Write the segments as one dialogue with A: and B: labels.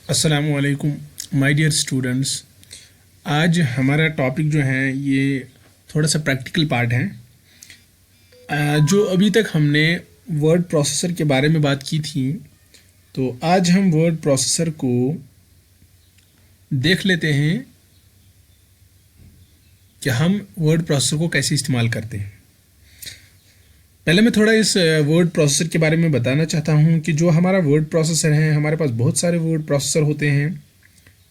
A: अस्सलामुअलैकुम my dear students. आज हमारा टॉपिक जो है ये थोड़ा सा प्रैक्टिकल पार्ट है। जो अभी तक हमने वर्ड प्रोसेसर के बारे में बात की थी, तो आज हम वर्ड प्रोसेसर को देख लेते हैं कि हम वर्ड प्रोसेसर को कैसे इस्तेमाल करते हैं। पहले मैं थोड़ा इस वर्ड प्रोसेसर के बारे में बताना चाहता हूँ कि जो हमारा वर्ड प्रोसेसर है, हमारे पास बहुत सारे वर्ड प्रोसेसर होते हैं।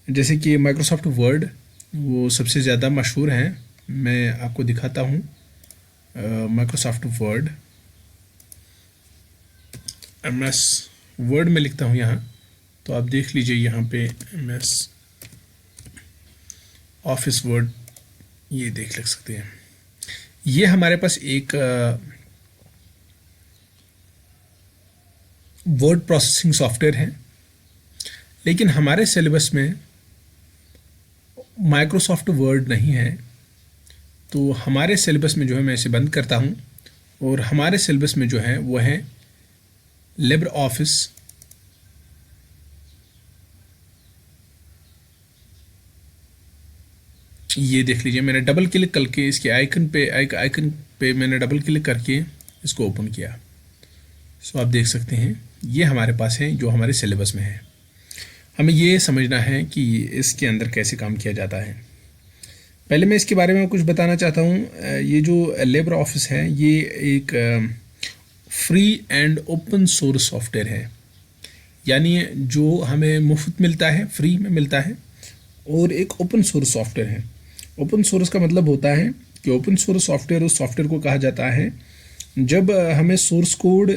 A: जैसे कि माइक्रोसॉफ्ट वर्ड वो सबसे ज़्यादा मशहूर है। मैं आपको दिखाता हूँ माइक्रोसॉफ्ट वर्ड, MS वर्ड में लिखता हूँ यहाँ, तो आप देख लीजिए यहाँ पे MS ऑफिस वर्ड, ये देख सकते हैं। ये हमारे पास एक वर्ड प्रोसेसिंग सॉफ्टवेयर है, लेकिन हमारे सिलेबस में माइक्रोसॉफ्ट वर्ड नहीं है। तो हमारे सिलेबस में जो है, मैं इसे बंद करता हूँ, और हमारे सिलेबस में जो है वो है लिब्रे ऑफिस। ये देख लीजिए, मैंने डबल क्लिक करके इसके आइकन पे मैंने डबल क्लिक करके इसको ओपन किया। सो आप देख सकते हैं ये हमारे पास है, जो हमारे सिलेबस में है। हमें ये समझना है कि इसके अंदर कैसे काम किया जाता है। पहले मैं इसके बारे में कुछ बताना चाहता हूँ। ये जो लिब्रे ऑफिस है, ये एक free and open source software है, यानी जो हमें मुफ्त मिलता है, फ्री में मिलता है, और एक ओपन सोर्स सॉफ्टवेयर है। ओपन सोर्स का मतलब होता है कि ओपन सोर्स सॉफ्टवेयर उस सॉफ्टवेयर को कहा जाता है जब हमें सोर्स कोड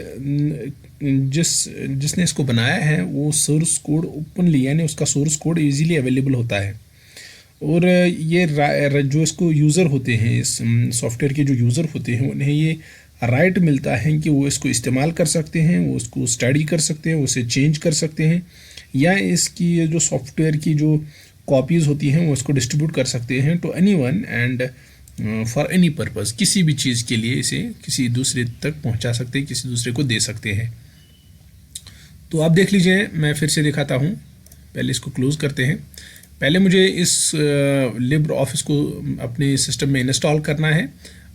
A: जिसने इसको बनाया है वो सोर्स कोड ओपनली, यानी उसका सोर्स कोड इजीली अवेलेबल होता है। और ये जो इसको यूज़र होते हैं, इस सॉफ्टवेयर के जो यूज़र होते हैं, उन्हें ये राइट मिलता है कि वो इसको इस्तेमाल कर सकते हैं, वो उसको स्टडी कर सकते हैं, उसे चेंज कर सकते हैं, या इसकी जो सॉफ्टवेयर की जो कॉपीज़ होती हैं वो इसको डिस्ट्रीब्यूट कर सकते हैं to anyone and for any purpose. किसी भी चीज़ के लिए इसे किसी दूसरे तक पहुंचा सकते हैं, किसी दूसरे को दे सकते हैं। तो आप देख लीजिए, मैं फिर से दिखाता हूं। पहले इसको क्लोज़ करते हैं। पहले मुझे इस लिब्रे ऑफिस को अपने सिस्टम में इंस्टॉल करना है,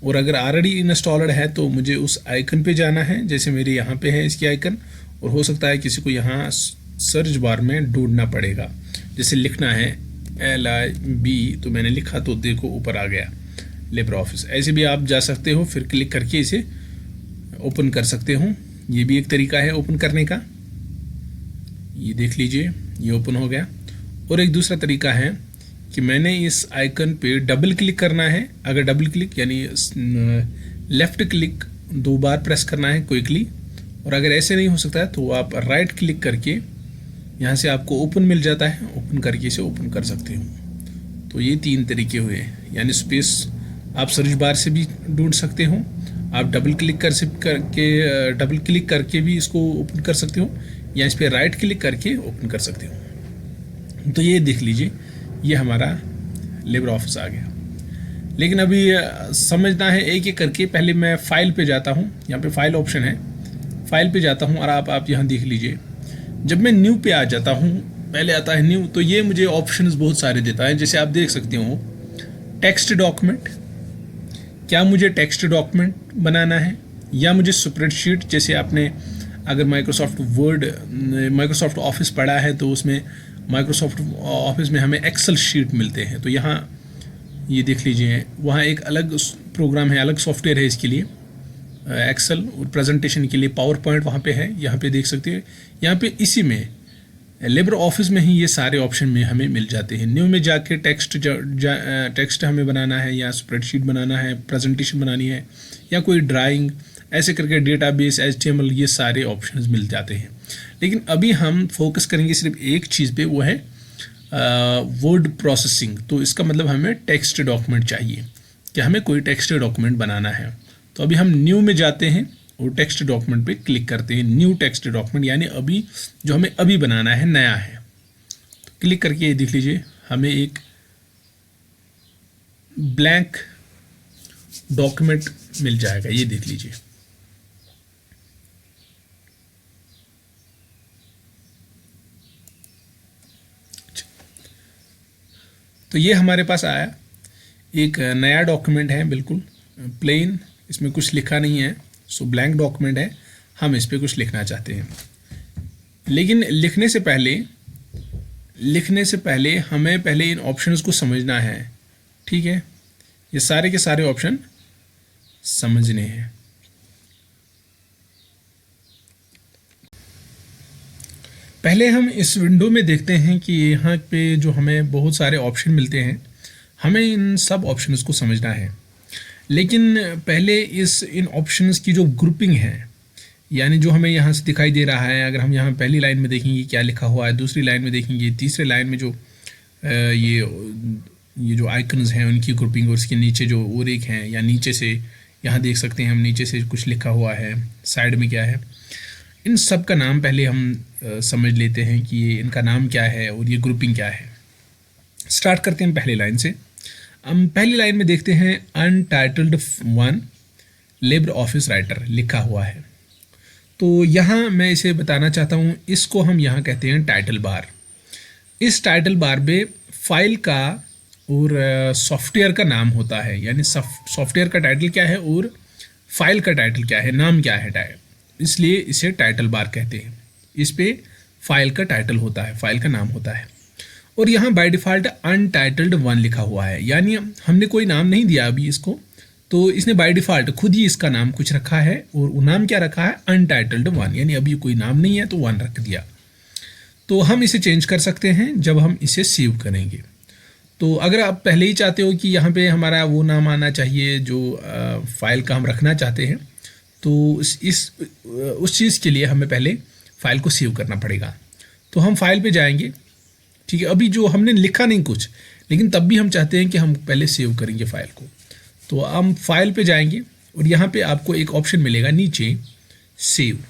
A: और अगर ऑलरेडी इंस्टॉल्ड है तो मुझे उस आइकन पे जाना है, जैसे मेरे यहाँ पे है इसकी आइकन, और हो सकता है किसी को यहाँ सर्च बार में ढूंढना पड़ेगा। जैसे लिखना है LIB, तो मैंने लिखा तो देखो ऊपर आ गया लिब्रे ऑफिस। ऐसे भी आप जा सकते हो, फिर क्लिक करके इसे ओपन कर सकते हो। ये भी एक तरीका है ओपन करने का। ये देख लीजिए, ये ओपन हो गया। और एक दूसरा तरीका है कि मैंने इस आइकन पे डबल क्लिक करना है। अगर डबल क्लिक यानी लेफ़्ट क्लिक 2 बार प्रेस करना है क्विकली, और अगर ऐसे नहीं हो सकता है तो आप राइट क्लिक करके यहाँ से आपको ओपन मिल जाता है, ओपन करके इसे ओपन कर सकते हो। तो ये 3 तरीके हुए, यानी स्पेस आप सर्च बार से भी ढूंढ सकते हो, आप डबल क्लिक करके भी इसको ओपन कर सकते हो, या इस पर राइट क्लिक करके ओपन कर सकते हो। तो ये देख लीजिए, ये हमारा लिब्रे ऑफिस आ गया। लेकिन अभी समझना है एक एक करके। पहले मैं फाइल पे जाता हूँ, यहाँ पे फाइल ऑप्शन है, फाइल पे जाता हूँ, और आप यहाँ देख लीजिए, जब मैं न्यू पे आ जाता हूँ, पहले आता है न्यू, तो ये मुझे ऑप्शंस बहुत सारे देता है। जैसे आप देख सकते हो, टेक्स्ट डॉक्यूमेंट, क्या मुझे टेक्स्ट डॉक्यूमेंट बनाना है, या मुझे स्प्रेडशीट, जैसे आपने अगर माइक्रोसॉफ्ट ऑफिस पढ़ा है तो उसमें माइक्रोसॉफ्ट ऑफिस में हमें एक्सेल शीट मिलते हैं। तो यहाँ ये देख लीजिए, वहाँ एक अलग प्रोग्राम है, अलग सॉफ्टवेयर है इसके लिए, एक्सेल, और प्रेजेंटेशन के लिए पावर पॉइंट वहाँ पे है। यहाँ पे देख सकते हैं, यहाँ पे इसी में लिब्रे ऑफिस में ही ये सारे ऑप्शन में हमें मिल जाते हैं। न्यू में जाके टेक्स्ट हमें बनाना है, या स्प्रेडशीट बनाना है, प्रेजेंटेशन बनानी है, या कोई ड्राइंग, ऐसे करके डेटाबेस, HTML, ये सारे ऑप्शंस मिल जाते हैं। लेकिन अभी हम फोकस करेंगे सिर्फ एक चीज़ पे, वो है वर्ड प्रोसेसिंग। तो इसका मतलब हमें टेक्स्ट डॉक्यूमेंट चाहिए, कि हमें कोई टेक्स्ट डॉक्यूमेंट बनाना है। तो अभी हम न्यू में जाते हैं और टेक्स्ट डॉक्यूमेंट पे क्लिक करते हैं। न्यू टेक्स्ट डॉक्यूमेंट, यानी अभी जो हमें अभी बनाना है, नया है। तो क्लिक करके ये देख लीजिए, हमें एक ब्लैंक डॉक्यूमेंट मिल जाएगा। ये देख लीजिए, तो ये हमारे पास आया, एक नया डॉक्यूमेंट है, बिल्कुल प्लेन, इसमें कुछ लिखा नहीं है, सो ब्लैंक डॉक्यूमेंट है। हम इस पर कुछ लिखना चाहते हैं, लेकिन लिखने से पहले हमें पहले इन ऑप्शंस को समझना है। ठीक है, ये सारे के सारे ऑप्शन समझने हैं। पहले हम इस विंडो में देखते हैं कि यहाँ पे जो हमें बहुत सारे ऑप्शन मिलते हैं, हमें इन सब ऑप्शंस को समझना है। लेकिन पहले इन ऑप्शंस की जो ग्रुपिंग है, यानी जो हमें यहाँ से दिखाई दे रहा है, अगर हम यहाँ पहली लाइन में देखेंगे क्या लिखा हुआ है, दूसरी लाइन में देखेंगे, तीसरे लाइन में जो ये जो आइकन्स हैं उनकी ग्रुपिंग, और उसके नीचे जो और एक हैं, या नीचे से यहाँ देख सकते हैं हम, नीचे से कुछ लिखा हुआ है, साइड में क्या है, इन सब का नाम पहले हम समझ लेते हैं कि ये इनका नाम क्या है और ये ग्रुपिंग क्या है। स्टार्ट करते हैं पहली लाइन से। हम पहली लाइन में देखते हैं अनटाइटल्ड 1 लिब्रे ऑफिस राइटर लिखा हुआ है। तो यहाँ मैं इसे बताना चाहता हूँ, इसको हम यहाँ कहते हैं टाइटल बार। इस टाइटल बार में फाइल का और सॉफ्टवेयर का नाम होता है, यानी सॉफ्टवेयर का टाइटल क्या है और फाइल का टाइटल क्या है, नाम क्या है, इसलिए इसे टाइटल बार कहते हैं। इस पे फाइल का टाइटल होता है, फाइल का नाम होता है। और यहाँ बाय डिफ़ॉल्ट अनटाइटल्ड 1 लिखा हुआ है, यानी हमने कोई नाम नहीं दिया अभी इसको, तो इसने बाय डिफ़ॉल्ट खुद ही इसका नाम कुछ रखा है, और वो नाम क्या रखा है, अनटाइटल्ड 1, यानी अभी कोई नाम नहीं है तो 1 रख दिया। तो हम इसे चेंज कर सकते हैं जब हम इसे सेव करेंगे। तो अगर आप पहले ही चाहते हो कि यहाँ पे हमारा वो नाम आना चाहिए जो फाइल का हम रखना चाहते हैं, तो उस चीज़ के लिए हमें पहले फ़ाइल को सेव करना पड़ेगा। तो हम फाइल पे जाएंगे, ठीक है, अभी जो हमने लिखा नहीं कुछ, लेकिन तब भी हम चाहते हैं कि हम पहले सेव करेंगे फ़ाइल को। तो हम फाइल पे जाएंगे और यहाँ पे आपको एक ऑप्शन मिलेगा नीचे, सेव।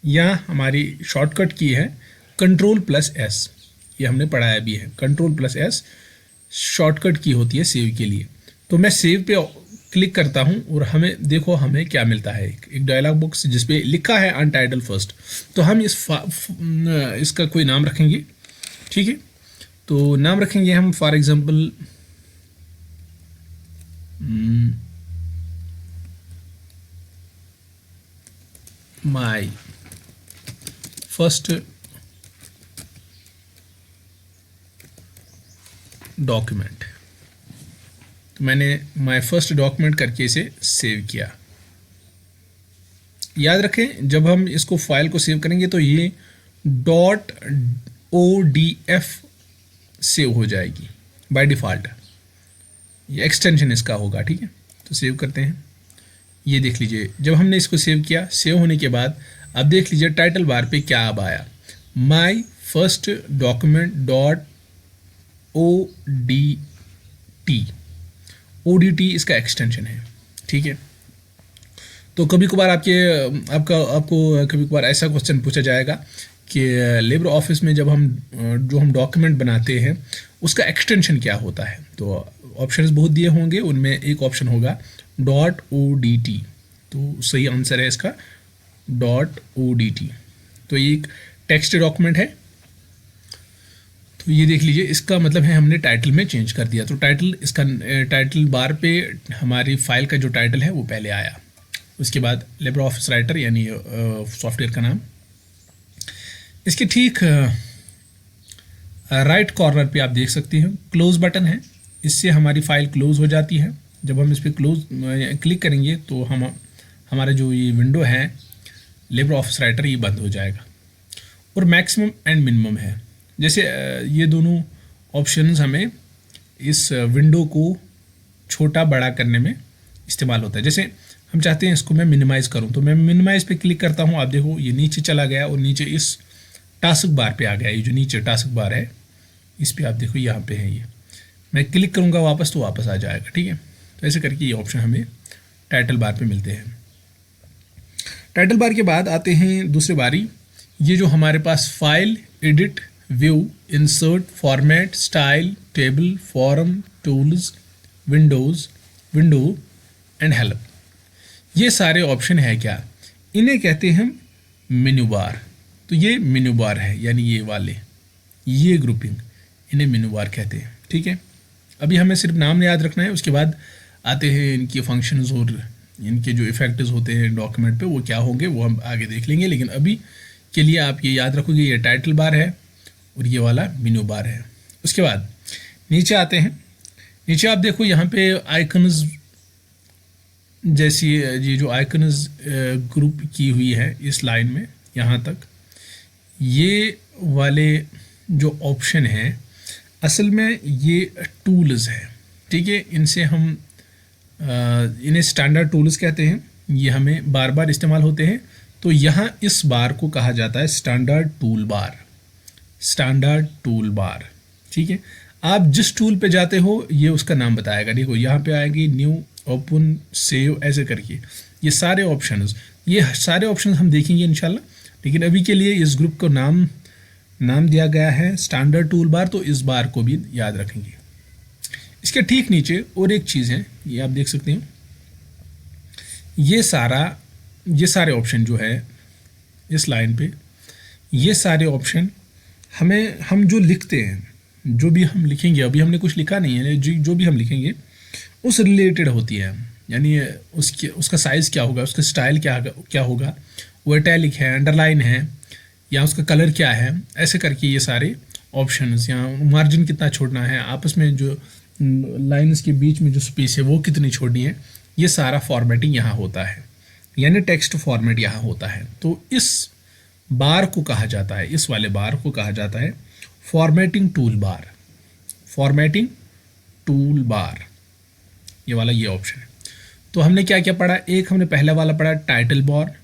A: यहाँ हमारी शॉर्टकट की है Ctrl+S, ये हमने पढ़ाया भी है, Ctrl+S शॉर्टकट की होती है सेव के लिए। तो मैं सेव पे क्लिक करता हूँ और हमें देखो हमें क्या मिलता है, एक डायलॉग बॉक्स जिसपे लिखा है अनटाइटल फर्स्ट। तो हम इसका कोई नाम रखेंगे, ठीक है। तो नाम रखेंगे हम for example my first document. तो मैंने माय फर्स्ट डॉक्यूमेंट करके इसे सेव किया। याद रखें जब हम इसको फाइल को सेव करेंगे तो ये .odf सेव हो जाएगी बाय डिफ़ॉल्ट, ये एक्सटेंशन इसका होगा, ठीक है। तो सेव करते हैं, ये देख लीजिए जब हमने इसको सेव किया, सेव होने के बाद अब देख लीजिए टाइटल बार पे क्या अब आया, माय फर्स्ट डॉक्यूमेंट .odt इसका एक्सटेंशन है, ठीक है। तो कभी कभार आपको कभी कभार ऐसा क्वेश्चन पूछा जाएगा कि लिब्रे ऑफिस में जब हम डॉक्यूमेंट बनाते हैं उसका एक्सटेंशन क्या होता है। तो ऑप्शंस बहुत दिए होंगे, उनमें एक ऑप्शन होगा .odt, तो सही आंसर है इसका .odt। तो ये एक टेक्स्ट डॉक्यूमेंट है, तो ये देख लीजिए इसका मतलब है हमने टाइटल में चेंज कर दिया। तो टाइटल बार पे हमारी फाइल का जो टाइटल है वो पहले आया, उसके बाद लिब्रे ऑफिस राइटर यानी सॉफ्टवेयर का नाम। इसके ठीक राइट कॉर्नर पे आप देख सकते हैं क्लोज बटन है, इससे हमारी फाइल क्लोज हो जाती है। जब हम इस पर क्लिक करेंगे तो हमारा जो ये विंडो है लिब्रे ऑफिस राइटर ये बंद हो जाएगा। और मैक्सिमम एंड मिनिमम है, जैसे ये दोनों ऑप्शंस हमें इस विंडो को छोटा बड़ा करने में इस्तेमाल होता है। जैसे हम चाहते हैं इसको मैं मिनिमाइज़ करूं, तो मैं मिनिमाइज़ पे क्लिक करता हूं, आप देखो ये नीचे चला गया और नीचे इस टास्क बार पे आ गया। ये जो नीचे टास्क बार है इस पे आप देखो यहाँ पे है, ये मैं क्लिक करूँगा वापस तो वापस आ जाएगा, ठीक है। तो ऐसे करके ये ऑप्शन हमें टाइटल बार पे मिलते हैं। टाइटल बार के बाद आते हैं दूसरी बारी, ये जो हमारे पास file, edit, view, insert, format, style, table, form, tools, window and help, ये सारे ऑप्शन है क्या, इन्हें कहते हैं मेन्यू बार। तो ये मेन्यू बार है, यानी ये वाले, ये ग्रुपिंग, इन्हें मेनू बार कहते हैं। ठीक है, अभी हमें सिर्फ नाम याद रखना है, उसके बाद आते हैं इनके फंक्शंस और इनके जो इफेक्ट्स होते हैं डॉक्यूमेंट पे वो क्या होंगे वो हम आगे देख लेंगे। लेकिन अभी के लिए आप ये याद रखोगे, ये टाइटल बार है और ये वाला मेनू बार है। उसके बाद नीचे आते हैं, नीचे आप देखो यहाँ पे आइकन्स जैसी ये जो आइकन्स ग्रुप की हुई है इस लाइन में यहाँ तक, ये वाले जो ऑप्शन हैं असल में ये टूल्स हैं। ठीक है, इनसे हम इन्हें स्टैंडर्ड टूल्स कहते हैं, ये हमें बार बार इस्तेमाल होते हैं। तो यहाँ इस बार को कहा जाता है standard tool bar, standard tool bar. ठीक है, आप जिस टूल पे जाते हो ये उसका नाम बताएगा। देखो यहाँ पे आएगी न्यू, ओपन, सेव, ऐसे करके ये सारे ऑप्शंस, ये सारे ऑप्शंस हम देखेंगे इंशाल्लाह। लेकिन अभी के लिए इस ग्रुप को नाम दिया गया है स्टैंडर्ड टूल बार, तो इस बार को भी याद रखेंगे। इसके ठीक नीचे और एक चीज़ है, ये आप देख सकते हैं, ये सारे ऑप्शन जो है इस लाइन पे, ये सारे ऑप्शन हम जो लिखते हैं, जो भी हम लिखेंगे, अभी हमने कुछ लिखा नहीं है, जो भी हम लिखेंगे उस रिलेटेड होती है। यानी उसका साइज़ क्या होगा, उसका स्टाइल क्या होगा, वो इटैलिक है, अंडरलाइन है, या उसका कलर क्या है, ऐसे करके ये सारे ऑप्शंस, या मार्जिन कितना छोड़ना है, आपस में जो लाइन्स के बीच में जो स्पेस है वो कितनी छोड़नी है, ये सारा फॉर्मेटिंग यहाँ होता है, यानी टेक्स्ट फॉर्मेट यहाँ होता है। तो इस बार को कहा जाता है, इस वाले बार को कहा जाता है formatting tool bar, formatting tool bar, ये वाला ये ऑप्शन है। तो हमने क्या क्या पढ़ा, एक हमने पहला वाला पढ़ा टाइटल बार,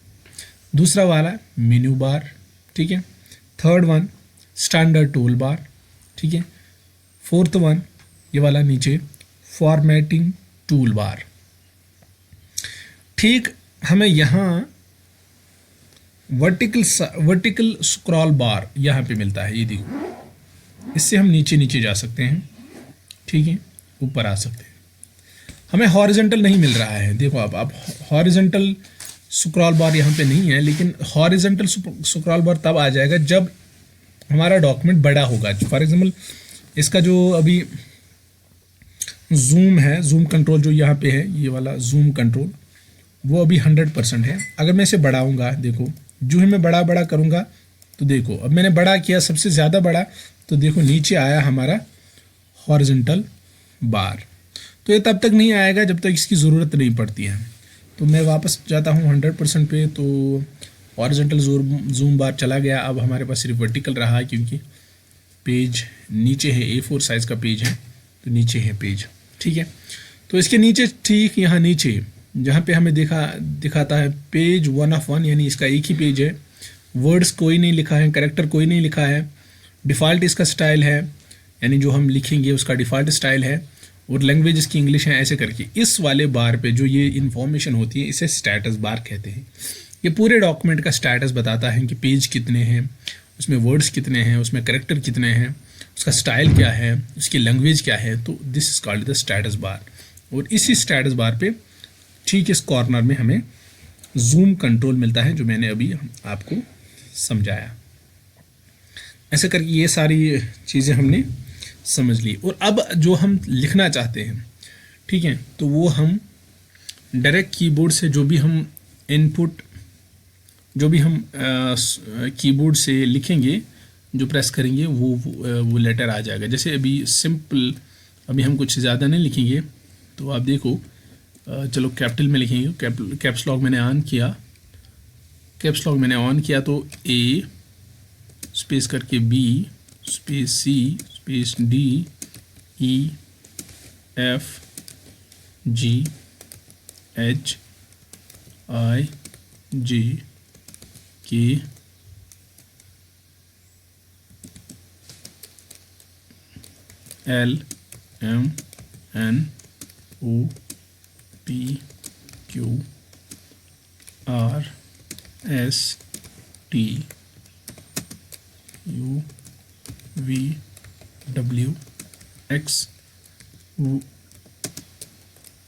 A: दूसरा वाला मेन्यू बार, ठीक है, third one standard tool bar, ठीक है, फोर्थ वन ये वाला नीचे फॉर्मेटिंग टूल बार। ठीक हमें यहाँ वर्टिकल स्क्रॉल बार यहाँ पे मिलता है, ये देखो, इससे हम नीचे नीचे जा सकते हैं, ठीक है, ऊपर आ सकते हैं। हमें हॉरिजॉन्टल नहीं मिल रहा है, देखो आप हॉरिजॉन्टल स्क्रॉल बार यहाँ पे नहीं है, लेकिन हॉरिजॉन्टल स्क्रॉल बार तब आ जाएगा जब हमारा डॉक्यूमेंट बड़ा होगा। फॉर एग्जांपल इसका जो अभी जूम है, जूम कंट्रोल जो यहाँ पे है, ये वाला जूम कंट्रोल, वो अभी 100% है। अगर मैं इसे बढ़ाऊँगा, देखो जो ही मैं बड़ा करूँगा, तो देखो अब मैंने बड़ा किया, सबसे ज़्यादा बड़ा, तो देखो नीचे आया हमारा हॉरिजॉन्टल बार। तो ये तब तक नहीं आएगा जब तक इसकी ज़रूरत नहीं पड़ती है। तो मैं वापस जाता हूँ 100% पे, तो हॉरिजॉन्टल जूम बार चला गया। अब हमारे पास सिर्फ वर्टिकल रहा है, क्योंकि पेज नीचे है, A4 साइज़ का पेज है, तो नीचे है पेज, ठीक है। तो इसके नीचे, ठीक यहाँ नीचे जहाँ पे हमें दिखाता है पेज 1 of 1, यानी इसका एक ही पेज है, वर्ड्स कोई नहीं लिखा है, कैरेक्टर कोई नहीं लिखा है, डिफ़ॉल्ट इसका स्टाइल है, यानी जो हम लिखेंगे उसका डिफ़ॉल्ट स्टाइल है, और लैंग्वेज इसकी इंग्लिश है, ऐसे करके इस वाले बार पे जो ये इन्फॉर्मेशन होती है इसे स्टेटस बार कहते हैं। ये पूरे डॉक्यूमेंट का स्टेटस बताता है कि पेज कितने हैं, उसमें वर्ड्स कितने हैं, उसमें कैरेक्टर कितने हैं, उसका स्टाइल क्या है, उसकी लैंग्वेज क्या है। तो this is called the status bar. और इसी स्टेटस बार पे ठीक इस कॉर्नर में हमें जूम कंट्रोल मिलता है, जो मैंने अभी आपको समझाया। ऐसे करके ये सारी चीज़ें हमने समझ ली। और अब जो हम लिखना चाहते हैं, ठीक है, तो वो हम डायरेक्ट कीबोर्ड से जो भी हम इनपुट, जो भी हम कीबोर्ड से लिखेंगे, जो प्रेस करेंगे वो लेटर आ जाएगा। जैसे अभी सिंपल, अभी हम कुछ ज़्यादा नहीं लिखेंगे, तो आप देखो, चलो कैपिटल में लिखेंगे, कैप्स लॉक मैंने ऑन किया, तो A स्पेस करके B space C space D E F G H I J K L M N O P Q R S T U V W X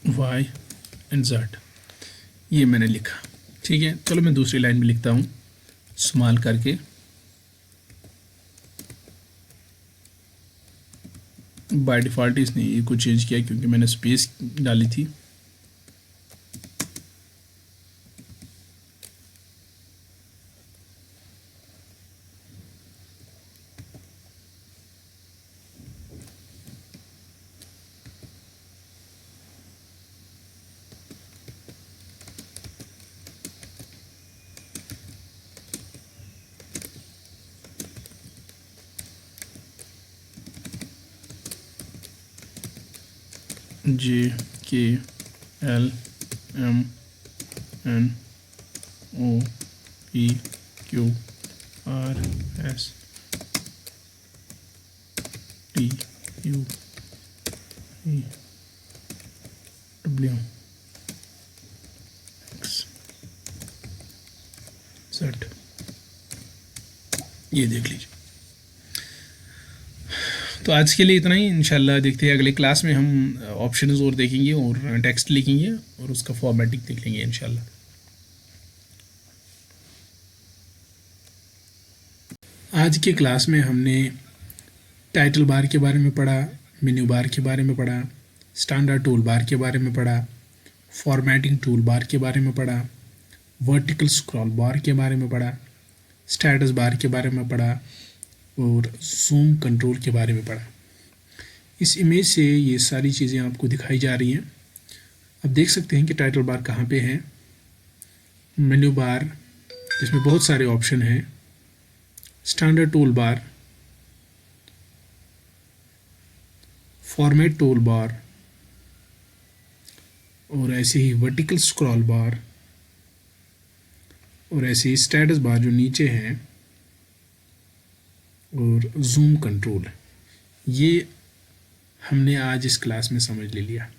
A: Y and Z, ये मैंने लिखा, ठीक है। चलो मैं दूसरी लाइन में लिखता हूँ स्मॉल करके, बाय डिफ़ॉल्ट इसने ये को चेंज किया क्योंकि मैंने स्पेस डाली थी। JKLMNOPQRSTUVJKLXZ, ये देख लीजिए। तो आज के लिए इतना ही। इंशाल्लाह देखते हैं अगले क्लास में हम ऑप्शंस और देखेंगे और टेक्स्ट लिखेंगे और उसका फॉर्मेटिंग देख लेंगे इंशाल्लाह। आज के क्लास में हमने टाइटल बार के बारे में पढ़ा, मेन्यू बार के बारे में पढ़ा, स्टैंडर्ड टूल बार के बारे में पढ़ा, फॉर्मेटिंग टूल बार के बारे में पढ़ा, वर्टिकल स्क्रॉल बार के बारे में पढ़ा, स्टेटस बार के बारे में पढ़ा और जूम कंट्रोल के बारे में पढ़ा। इस इमेज से ये सारी चीज़ें आपको दिखाई जा रही हैं। अब देख सकते हैं कि टाइटल बार कहाँ पे है, मेन्यू बार जिसमें बहुत सारे ऑप्शन हैं, standard tool bar, format tool bar और ऐसे ही वर्टिकल स्क्रॉल बार और ऐसे ही स्टेटस बार जो नीचे हैं और जूम कंट्रोल। ये हमने आज इस क्लास में समझ ले लिया।